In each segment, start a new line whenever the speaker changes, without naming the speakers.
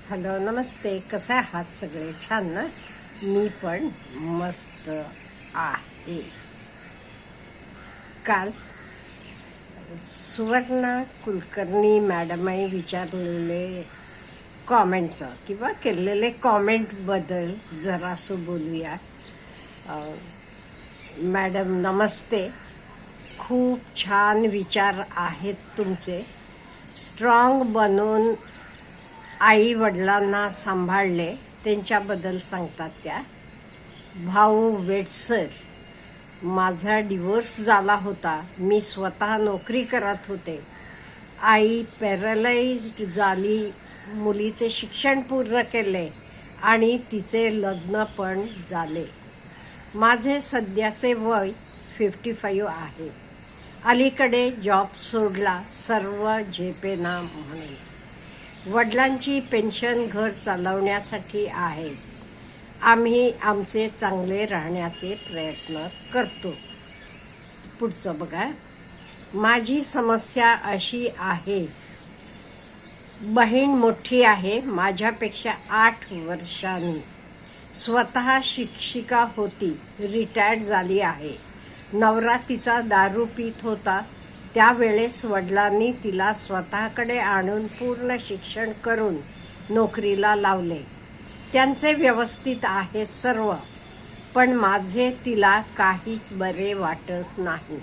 Hello नमस्ते. कसे आहात सगळे? छान ना? मी पण मस्त आहे. काल सुवर्णा कुलकर्णी मॅडमही विचारलेले कॉमेंटचं किंवा केलेले कॉमेंटबद्दल जरासं बोलूया. मॅडम नमस्ते. खूप छान विचार आहेत तुमचे. स्ट्रॉंग बनून आई वडिलांना सांभाळले त्यांच्याबद्दल सांगतात त्या. भाऊ वेटसर, माझा डिवोर्स झाला होता. मी स्वतः नोकरी करत होते. आई पॅरालाइज्ड झाली. मुलीचे शिक्षण पूर्ण केले आणि तिचे लग्न पण झाले. माझे सध्याचे वय 55 आहे. अलीकडे जॉब सोडला, सर्व झेपेना म्हणून. वडिलांची पेन्शन घर चालवण्यासाठी आहे. आम्ही आमचे चांगले राहण्याचे प्रयत्न करतो. पुढचं बघा. माझी समस्या अशी आहे, बहीण मोठी आहे माझ्यापेक्षा 8 वर्षांनी. स्वतः शिक्षिका होती, रिटायर्ड झाली आहे. नवरा तिचा दारू पीत होता. त्यावेळेस वडिलांनी तिला स्वतःकडे आणून पूर्ण शिक्षण करून नोकरीला लावले. त्यांचे व्यवस्थित आहे सर्व, पण माझे तिला काहीच बरे वाटत नाही.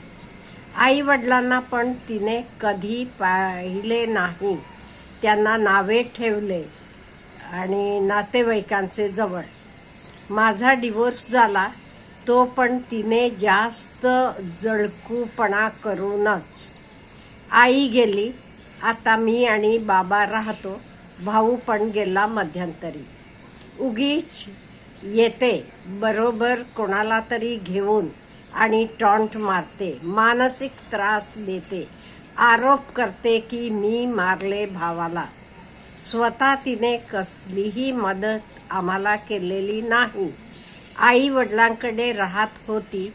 आई वडिलांना पण तिने कधी पाहिले नाही. त्यांना नावे ठेवले आणि नातेवाईकांचे जवळ. माझा डिवोर्स झाला, तो पण तिने जास्त जळकूपणा करूनच. आई गेली, आता मी आणि बाबा राहतो. भाऊ पण गेला मध्यंतरी. उगीच येते बरोबर कोणाला तरी घेऊन आणि टॉन्ट मारते, मानसिक त्रास देते, आरोप करते की मी मारले भावाला. स्वतः तिने कसलीही मदत आम्हाला केलेली नाही. आई वडिलांकडे राहत होती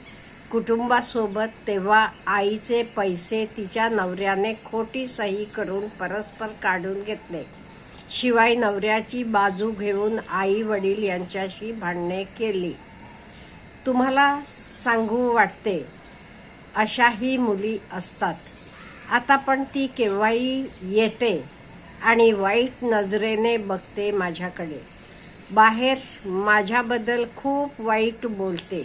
कुटुंबासोबत, तेव्हा आईचे पैसे तिच्या नवऱ्याने खोटी सही करून परस्पर काढून घेतले. शिवाय नवऱ्याची बाजू घेऊन आई वडील यांच्याशी भांडणे केली. तुम्हाला सांगू वाटते, अशाही मुली असतात. आता पण ती केव्हाही येते आणि वाईट नजरेने बघते माझ्याकडे. बाहेर माझ्याबद्दल खूप वाईट बोलते.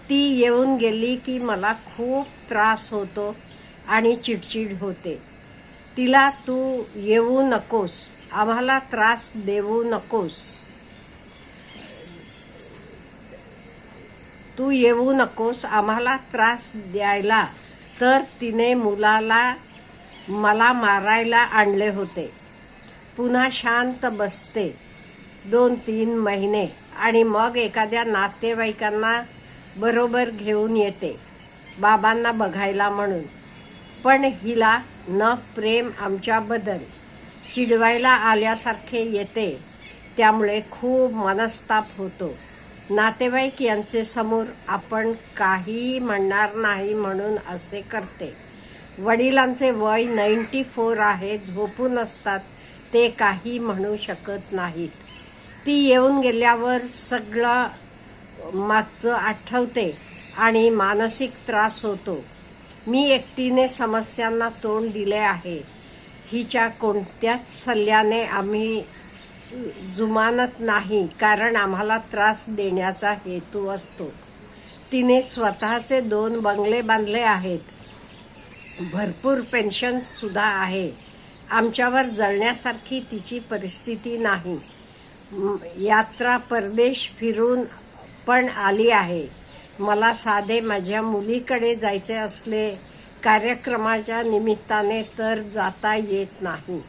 ती येऊन गेली की मला खूप त्रास होतो आणि चिडचिड होते. तिला तू येऊ नकोस, आम्हाला त्रास देऊ नकोस, तू येऊ नकोस आम्हाला त्रास द्यायला, तर तिने मुलाला मला मारायला आणले होते. पुन्हा शांत बसते 2-3 महिने आणि मग एखाद्या नातेवाईकांना बरोबर घेऊन येते बाबांना बघायला म्हणून. पण हिला न प्रेम आमच्याबद्दल चिडवायला आल्यासारखे येते. त्यामुळे खूप मनस्ताप होतो. नातेवाईक यांचे समोर आपण काही म्हणणार नाही म्हणून असे करते. वडिलांचे वय 94 आहे, झोपून असतात, ते काही म्हणू शकत नाहीत. ती येऊन गेल्यावर सगळं मागचं आठवते आणि मानसिक त्रास होतो. मी एकटीने समस्यांना तोंड दिले आहे. हिच्या कोणत्याच सल्ल्याने आम्ही जुमानत नाही, कारण आम्हाला त्रास देण्याचा हेतू असतो. तिने स्वतःचे 2 बंगले बांधले आहेत. भरपूर पेन्शन सुद्धा आहे. आमच्यावर जळण्यासारखी तिची परिस्थिती नाही. यात्रा परदेश फिरून पण आली आहे. मला साधे माझ्या मुलीकडे जायचे असले कार्यक्रमाच्या निमित्ताने तर जाता येत नाही.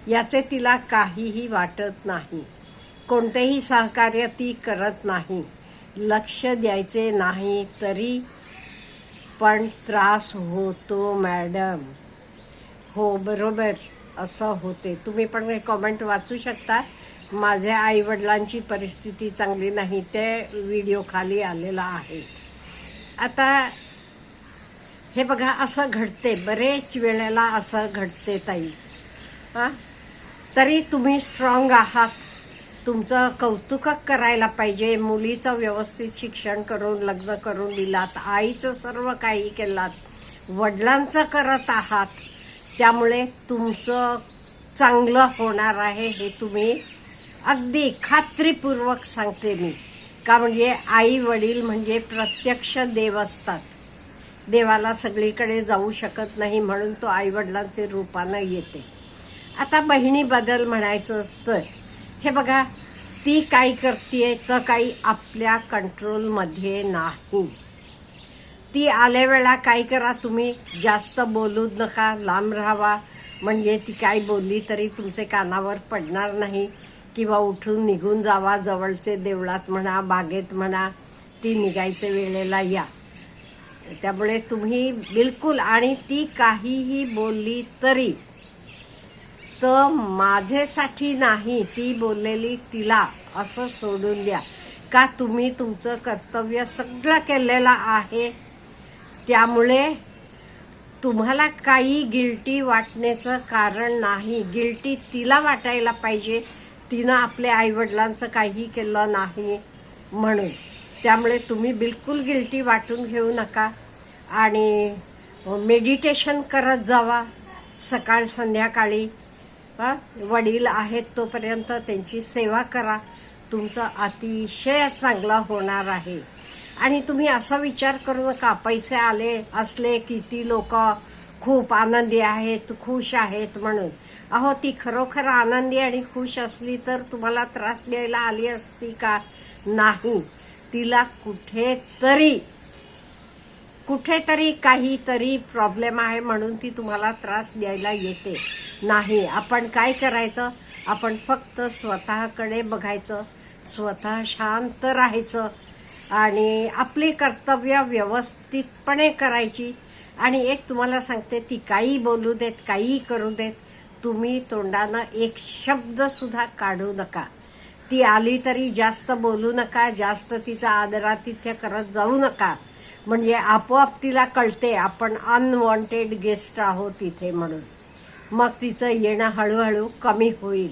याचे तिला काहीही वाटत नाही. कोणतेही सहकार्य ती करत नाही. लक्ष द्यायचे नाही तरी पण त्रास होतो मॅडम. हो बरोबर, असं होते. तुम्ही पण हे कॉमेंट वाचू शकता. माझ्या आईवडिलांची परिस्थिती चांगली नाही, ते व्हिडिओ खाली आलेला आहे. आता हे बघा, असं घडते, बरेच वेळेला असं घडते ताई. तरी तुम्ही स्ट्रॉंग आहात. तुमचं कौतुक करायला पाहिजे. मुलीचं व्यवस्थित शिक्षण करून लग्न करून दिलात, आईचं सर्व काही केलात, वडिलांचं करत आहात, त्यामुळे तुमचं चांगलं होणार आहे हे तुम्ही अगदी खात्रीपूर्वक सांगते मी. का म्हणजे आई वडील म्हणजे प्रत्यक्ष देव असतात. देवाला सगळीकडे जाऊ शकत नाही म्हणून तो आई वडिलांचे रूपानं येते. आता बहिणीबद्दल म्हणायचं तर हे बघा, ती काय करते तर काही आपल्या कंट्रोलमध्ये नाही. ती आल्या वेळा काय करा, तुम्ही जास्त बोलू नका, लांब राहावा. म्हणजे ती काय बोलली तरी तुमचे कानावर पडणार नाही, किंवा उठून निघून जावा. जवळचे देवळात म्हणा, बागेत म्हणा, ती निघायच्या वेळेला या. त्यामुळे तुम्ही बिलकुल, आणि ती काहीही बोलली तरी तर माझ्यासाठी नाही, ती बोललेली तिला असं सोडून द्या. का तुम्ही तुमचं कर्तव्य सगळं केलेलं आहे. त्यामुळे तुम्हाला काही गिल्टी वाटण्याचं कारण नाही. गिल्टी तिला वाटायला पाहिजे, तिनं आपल्या आईवडिलांचं काही केलं नाही म्हणून. त्यामुळे तुम्ही बिलकुल गिल्टी वाटून घेऊ नका. आणि मेडिटेशन करत जावा सकाळ संध्याकाळी. वडील आहेत तोपर्यंत त्यांची सेवा करा. तुमचं अतिशय चांगलं होणार आहे. आणि तुम्ही असा विचार करू नका पैसे आले असले की ती लोक खूप आनंदी आहेत, खुश आहेत म्हणून. अहो, ती खरोखर आनंदी आणि खुश असली तर तुम्हाला त्रास द्यायला आली असती का? नाही. तिला कुठेतरी काहीतरी प्रॉब्लेम आहे म्हणून ती तुम्हाला त्रास द्यायला येते. नाही. आपण काय करायचं, आपण फक्त स्वतःकडे बघायचं, स्वतः शांत राहायचं आणि आपली कर्तव्य व्यवस्थितपणे करायची. आणि एक तुम्हाला सांगते, ती काही बोलू देत, काही करू देत, तुम्ही तोंडानं एक शब्द सुद्धा काढू नका. ती आली तरी जास्त बोलू नका, जास्त तिचा आदरातिथ्य करत जाऊ नका. म्हणजे आपोआप तिला कळते आपण अनवॉन्टेड गेस्ट आहोत तिथे म्हणून. मग तिचं येणं हळूहळू कमी होईल.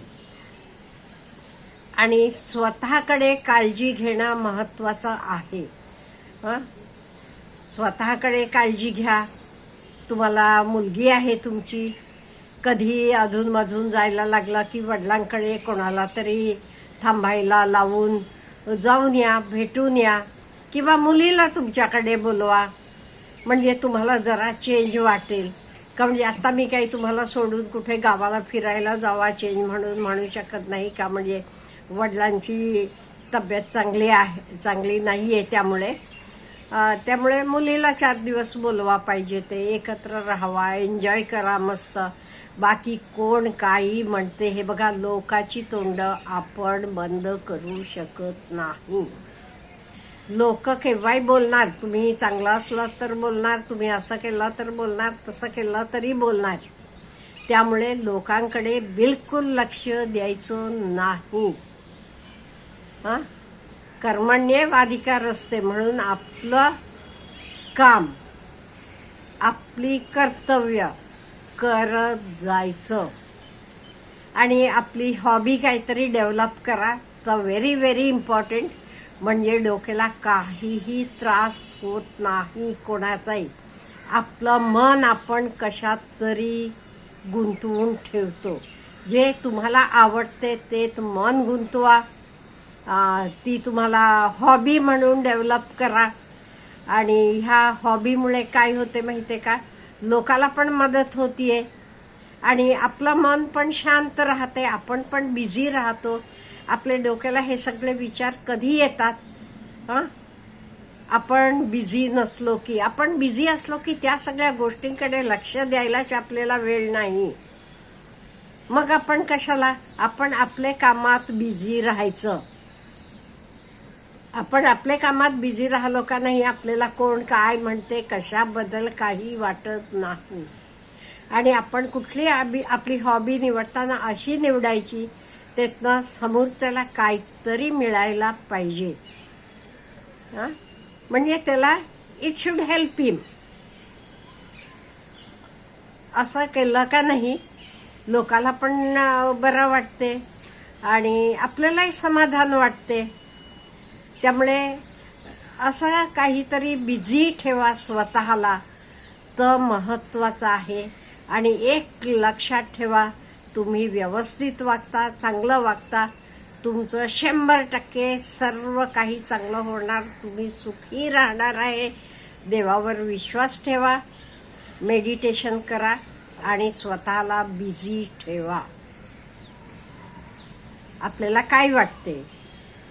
आणि स्वतःकडे काळजी घेणं महत्त्वाचं आहे. स्वतःकडे काळजी घ्या. तुम्हाला मुलगी आहे तुमची, कधी अधूनमधून जायला लागला की वडिलांकडे कोणाला तरी थांबायला लावून जाऊन या, भेटून या, किंवा मुलीला तुमच्याकडे बोलवा. म्हणजे तुम्हाला जरा चेंज वाटेल. का म्हणजे आता मी काही तुम्हाला सोडून कुठे गावाला फिरायला जावा चेंज म्हणून म्हणू शकत नाही. का म्हणजे वडिलांची तब्येत चांगली नाही आहे. त्यामुळे मुलीला 4 दिवस बोलवा पाहिजे. ते एकत्र राहावा, एन्जॉय करा मस्त. बाकी कोण काही म्हणते हे बघा, लोकाची तोंड आपण बंद करू शकत नाही. लोक केव्हाही बोलणार. तुम्ही चांगलं असलं तर बोलणार, तुम्ही असं केलं तर बोलणार, तसं केलं तरी बोलणार. त्यामुळे लोकांकडे बिलकुल लक्ष द्यायचं नाही. कर्मण्येवाधिकारस्ते म्हणून आपलं काम, आपली कर्तव्य करत जायचं. आणि आपली हॉबी काहीतरी डेव्हलप करा. तर व्हेरी व्हेरी इम्पॉर्टंट. म्हणजे डोक्याला काहीही त्रास होत नाही कोणाचाही. आपलं मन आपण कशात तरी गुंतवून ठेवतो. जे तुम्हाला आवडते ते मन गुंतवा. ती तुम्हाला हॉबी म्हणून डेव्हलप करा. आणि ह्या हॉबीमुळे काय होते माहिती का, लोकाला पण मदत होतीये आणि आपलं मन पण शांत राहते. आपण पण बिझी राहतो. आपल्या डोक्याला हे सगळे विचार कधी येतात? आपण बिझी नसलो की, आपण बिझी असलो की त्या सगळ्या गोष्टींकडे लक्ष द्यायलाच आपल्याला वेळ नाही. मग आपण कशाला, आपण आपल्या कामात बिझी राहायचं. आपण आपल्या कामात बिझी राहिलो का नाही, आपल्याला कोण काय म्हणते कशाबद्दल काही वाटत नाही. आणि आपण कुठली आपली हॉबी निवडताना अशी निवडायची त्यातनं समोरच्याला काहीतरी मिळायला पाहिजे. म्हणजे त्याला इट शुड हेल्प हिम. असं केलं का नाही लोकाला पण बरं वाटते आणि आपल्यालाही समाधान वाटते. त्यामुळे असं काहीतरी बिझी ठेवा स्वतःला, तर महत्वाचं आहे. आणि एक लक्षात ठेवा, तुम्ही व्यवस्थित वागता, चांगलं वागता, तुमचं 100% सर्व काही चांगलं होणार, तुम्ही सुखी राहणार आहे. देवावर विश्वास ठेवा, मेडिटेशन करा आणि स्वतःला बिझी ठेवा. आपल्याला काय वाटते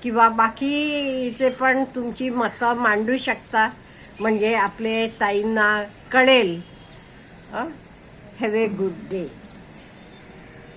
किंवा बाकीचे पण तुमची मतं मांडू शकता, म्हणजे आपले ताईंना कळेल. Have a good day.